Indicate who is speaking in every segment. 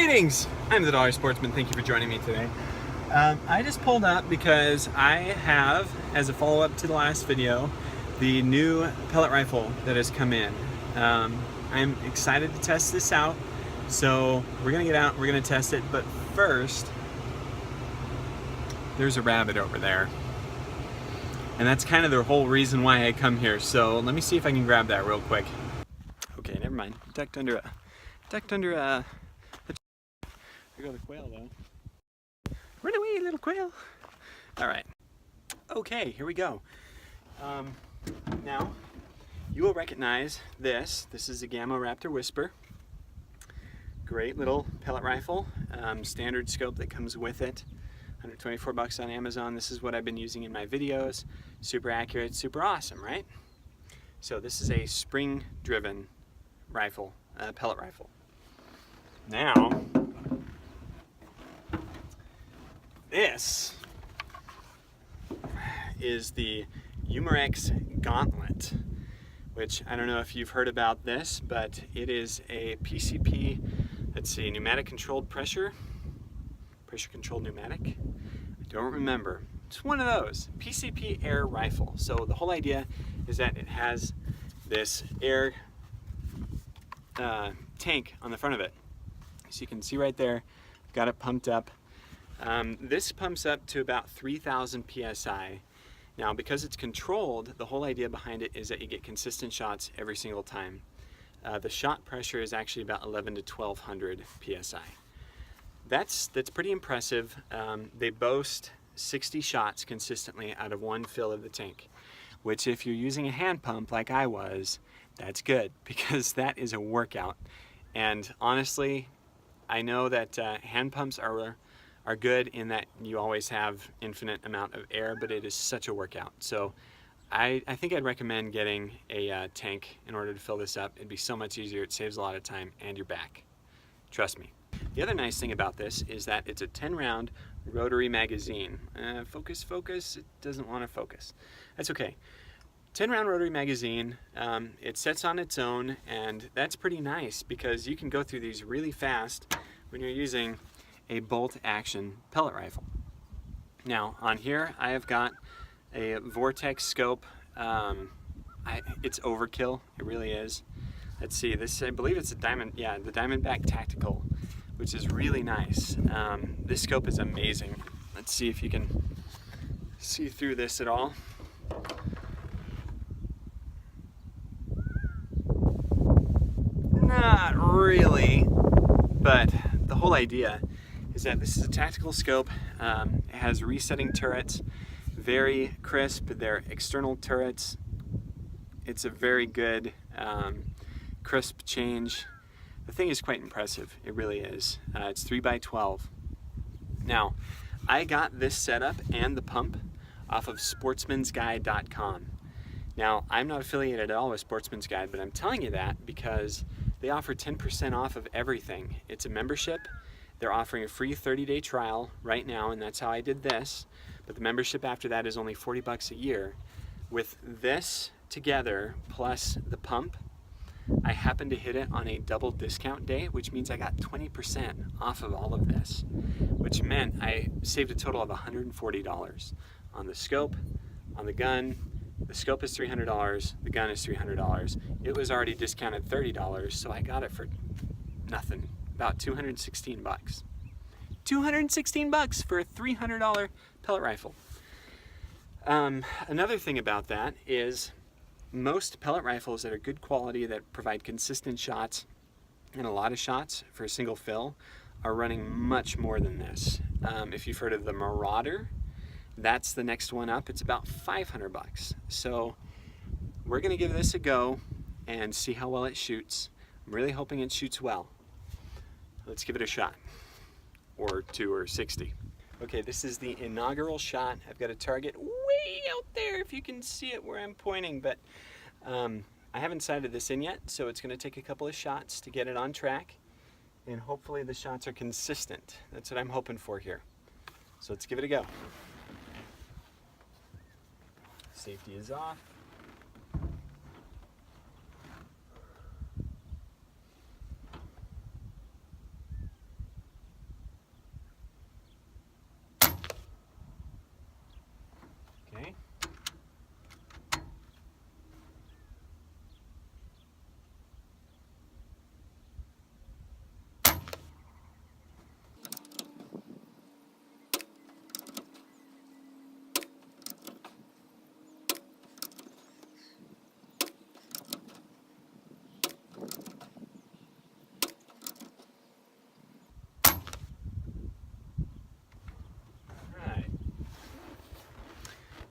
Speaker 1: Greetings! I'm the Dollar Sportsman. Thank you for joining me today. I just pulled up because I have, as a follow-up to the last video, the new pellet rifle that has come in. I'm excited to test this out, so we're gonna get out, we're gonna test it, but first, there's a rabbit over there. And that's kind of the whole reason why I come here, so let me see if I can grab that real quick. Okay, never mind. Ducked under a... There go the quail though. Run away, little quail. All right. Okay, here we go. Now, you will recognize this. This is a Gamma Raptor Whisper. Great little pellet rifle. Standard scope that comes with it. 124 bucks on Amazon. This is what I've been using in my videos. Super accurate, super awesome, right? So this is a spring-driven rifle, pellet rifle. Now, this is the Umarex Gauntlet, which I don't know if you've heard about this, but it is a PCP, let's see, pneumatic controlled pressure controlled pneumatic. I don't remember. It's one of those, PCP air rifle. So the whole idea is that it has this air tank on the front of it. So you can see right there, I've got it pumped up. This pumps up to about 3,000 PSI. Now, because it's controlled, the whole idea behind it is that you get consistent shots every single time. The shot pressure is actually about 11 to 1,200 PSI. That's pretty impressive. They boast 60 shots consistently out of one fill of the tank, which if you're using a hand pump like I was, that's good because that is a workout. And honestly, I know that hand pumps are good in that you always have infinite amount of air, but it is such a workout. So I think I'd recommend getting a tank in order to fill this up. It'd be so much easier, it saves a lot of time, and you're back. Trust me. The other nice thing about this is that it's a 10-round rotary magazine. Focus, it doesn't want to focus. That's okay. 10-round rotary magazine, it sets on its own, and that's pretty nice because you can go through these really fast when you're using a bolt action pellet rifle. Now on here I have got a Vortex scope. It's overkill, it really is. Let's see, this, I believe it's a the Diamondback Tactical, which is really nice. This scope is amazing. Let's see if you can see through this at all. Not really, but the whole idea is that this is a tactical scope. It has resetting turrets, very crisp. They're external turrets. It's a very good crisp change. The thing is quite impressive, it really is. It's 3x12. Now, I got this setup and the pump off of sportsmansguide.com. Now, I'm not affiliated at all with Sportsman's Guide, but I'm telling you that because they offer 10% off of everything. It's a membership. They're offering a free 30-day trial right now, and that's how I did this. But the membership after that is only 40 bucks a year. With this together, plus the pump, I happened to hit it on a double discount day, which means I got 20% off of all of this, which meant I saved a total of $140 on the scope, on the gun. The scope is $300, the gun is $300. It was already discounted $30, so I got it for nothing, about 216 bucks. 216 bucks for a $300 pellet rifle. Another thing about that is most pellet rifles that are good quality, that provide consistent shots and a lot of shots for a single fill, are running much more than this. If you've heard of the Marauder, that's the next one up. It's about 500 bucks. So we're gonna give this a go and see how well it shoots. I'm really hoping it shoots well. Let's give it a shot, or 2 or 60. Okay, this is the inaugural shot. I've got a target way out there if you can see it where I'm pointing, but I haven't sighted this in yet, so it's gonna take a couple of shots to get it on track, and hopefully the shots are consistent. That's what I'm hoping for here. So let's give it a go. Safety is off.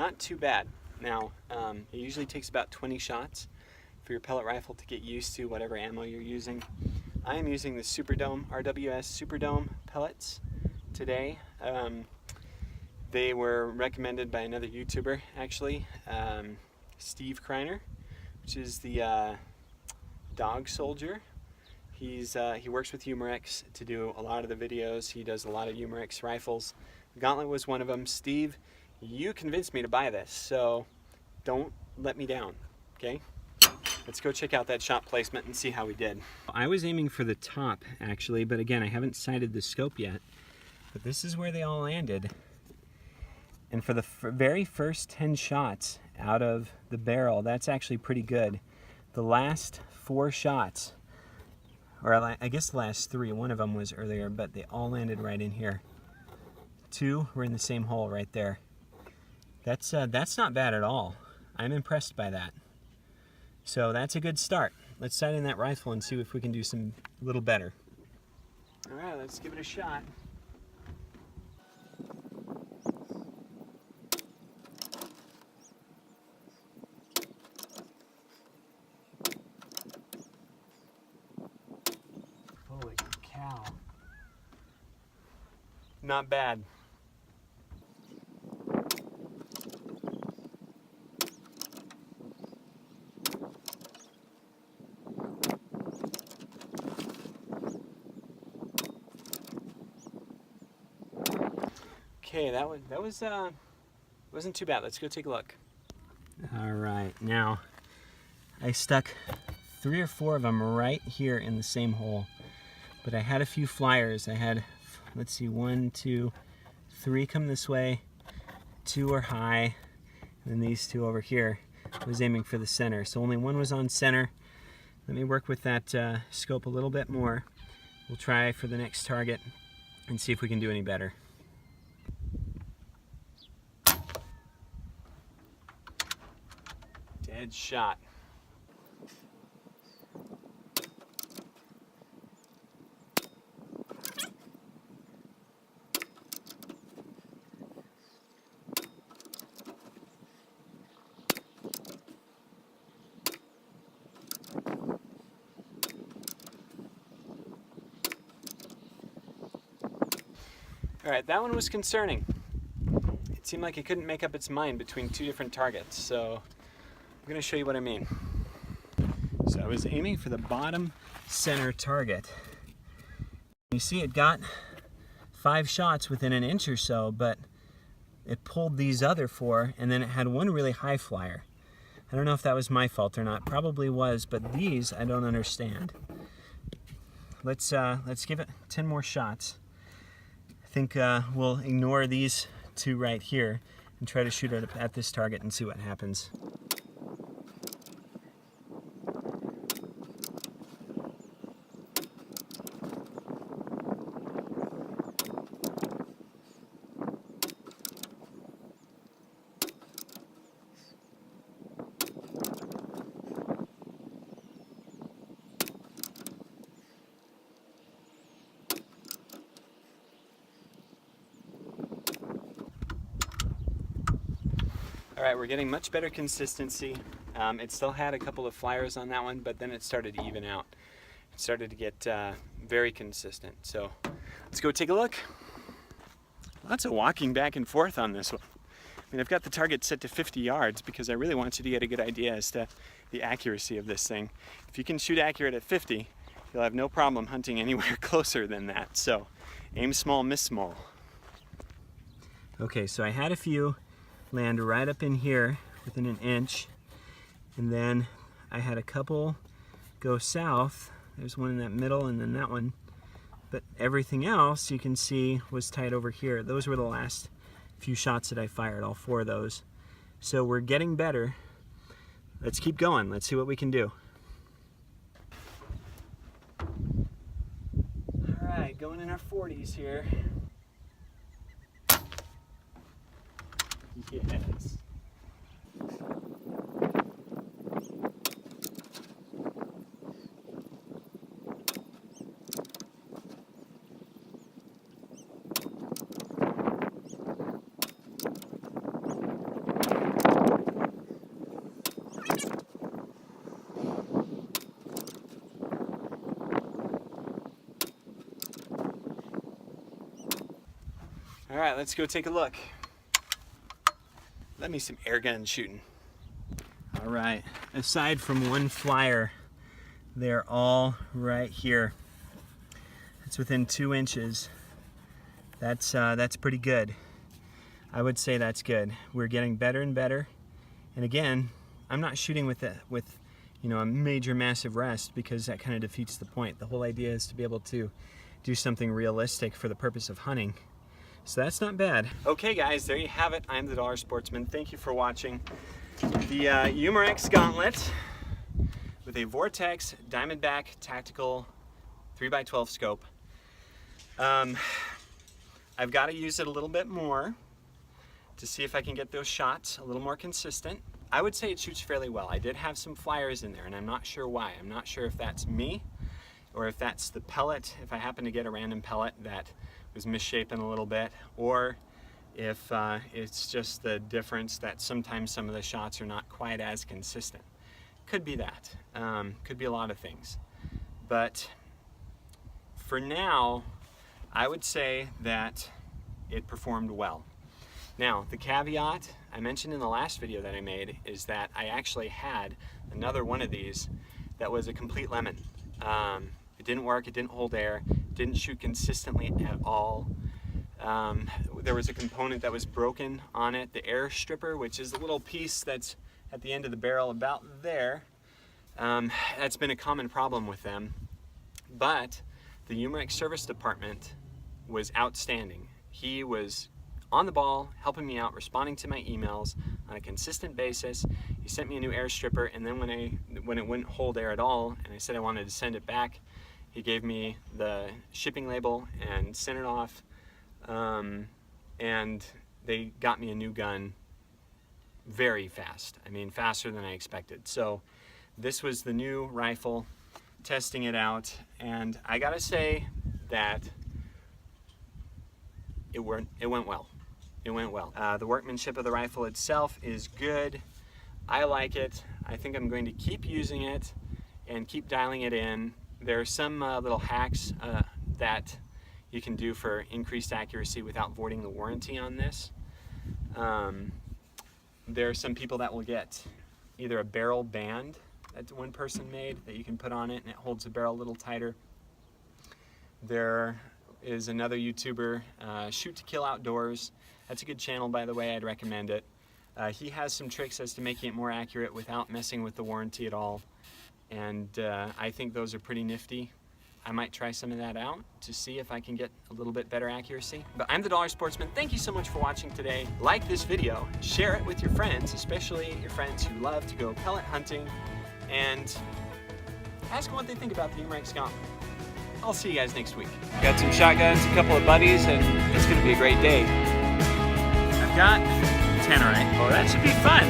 Speaker 1: not too bad. Now, it usually takes about 20 shots for your pellet rifle to get used to whatever ammo you're using. I am using the Superdome, RWS Superdome pellets today. They were recommended by another YouTuber, actually, Steve Kreiner, which is the dog soldier. He works with Umarex to do a lot of the videos. He does a lot of Umarex rifles. Gauntlet was one of them. Steve, you convinced me to buy this, so don't let me down, okay? Let's go check out that shot placement and see how we did. I was aiming for the top, actually, but again, I haven't sighted the scope yet. But this is where they all landed. And for the very first 10 shots out of the barrel, that's actually pretty good. The last 4 shots, or I guess the last 3, one of them was earlier, but they all landed right in here. 2 were in the same hole right there. That's not bad at all. I'm impressed by that. So that's a good start. Let's sight in that rifle and see if we can do some little better. All right, let's give it a shot. Holy cow. Not bad. Okay, that wasn't too bad. Let's go take a look. All right, now I stuck 3 or 4 of them right here in the same hole, but I had a few flyers. I had, let's see, 1, 2, 3 come this way, 2 are high, and then these 2 over here. I was aiming for the center, so only 1 was on center. Let me work with that scope a little bit more. We'll try for the next target and see if we can do any better. Dead shot. All right, that one was concerning. It seemed like it couldn't make up its mind between 2 different targets, so I'm going to show you what I mean. So I was aiming for the bottom center target. You see it got 5 shots within an inch or so, but it pulled these other 4, and then it had 1 really high flyer. I don't know if that was my fault or not. Probably was, but these I don't understand. Let's give it 10 more shots. I think we'll ignore these 2 right here and try to shoot at this target and see what happens. All right, we're getting much better consistency. It still had a couple of flyers on that one, but then it started to even out. It started to get very consistent. So let's go take a look. Lots of walking back and forth on this one. I mean, I've got the target set to 50 yards because I really want you to get a good idea as to the accuracy of this thing. If you can shoot accurate at 50, you'll have no problem hunting anywhere closer than that. So aim small, miss small. Okay, so I had a few land right up in here within an inch, and then I had a couple go south. There's one in that middle and then that one, but everything else you can see was tight over here. Those were the last few shots that I fired, all 4 of those. So we're getting better. Let's keep going. Let's see what we can do. All right, going in our 40s here. Yes. All right, let's go take a look. Let me some air gun shooting. All right, aside from one flyer, they're all right here. It's within 2 inches. That's pretty good. I would say that's good. We're getting better and better. And again, I'm not shooting with you know, a major massive rest, because that kind of defeats the point. The whole idea is to be able to do something realistic for the purpose of hunting. So that's not bad. Okay guys, there you have it. I'm the Dollar Sportsman. Thank you for watching the Umarex Gauntlet with a Vortex Diamondback Tactical 3x12 scope. I've got to use it a little bit more to see if I can get those shots a little more consistent. I would say it shoots fairly well. I did have some flyers in there, and I'm not sure why. I'm not sure if that's me or if that's the pellet, if I happen to get a random pellet that was misshapen a little bit, or if it's just the difference that sometimes some of the shots are not quite as consistent. Could be that. Could be a lot of things. But for now, I would say that it performed well. Now, the caveat I mentioned in the last video that I made is that I actually had another one of these that was a complete lemon. It didn't work, it didn't hold air, didn't shoot consistently at all. There was a component that was broken on it, the air stripper, which is the little piece that's at the end of the barrel about there. That's been a common problem with them. But the Umarex service department was outstanding. He was on the ball, helping me out, responding to my emails on a consistent basis. He sent me a new air stripper, and then when it wouldn't hold air at all, and I said I wanted to send it back, he gave me the shipping label and sent it off, and they got me a new gun very fast. I mean, faster than I expected. So this was the new rifle, testing it out, and I gotta say that it went well. It went well. The workmanship of the rifle itself is good. I like it. I think I'm going to keep using it and keep dialing it in. There are some little hacks that you can do for increased accuracy without voiding the warranty on this. There are some people that will get either a barrel band that one person made that you can put on it and it holds the barrel a little tighter. There is another YouTuber, Shoot to Kill Outdoors. That's a good channel, by the way. I'd recommend it. He has some tricks as to making it more accurate without messing with the warranty at all. And I think those are pretty nifty. I might try some of that out to see if I can get a little bit better accuracy. But I'm the Dollar Sportsman. Thank you so much for watching today. Like this video, share it with your friends, especially your friends who love to go pellet hunting, and ask them what they think about the Umarex Gauntlet. I'll see you guys next week. Got some shotguns, a couple of buddies, and it's gonna be a great day. I've got tannerite. Oh, that should be fun.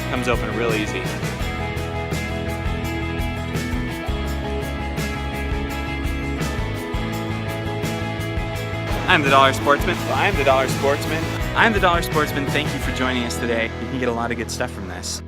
Speaker 1: Comes open real easy. I'm the Dollar Sportsman. Well, I'm the Dollar Sportsman. I'm the Dollar Sportsman. Thank you for joining us today. You can get a lot of good stuff from this.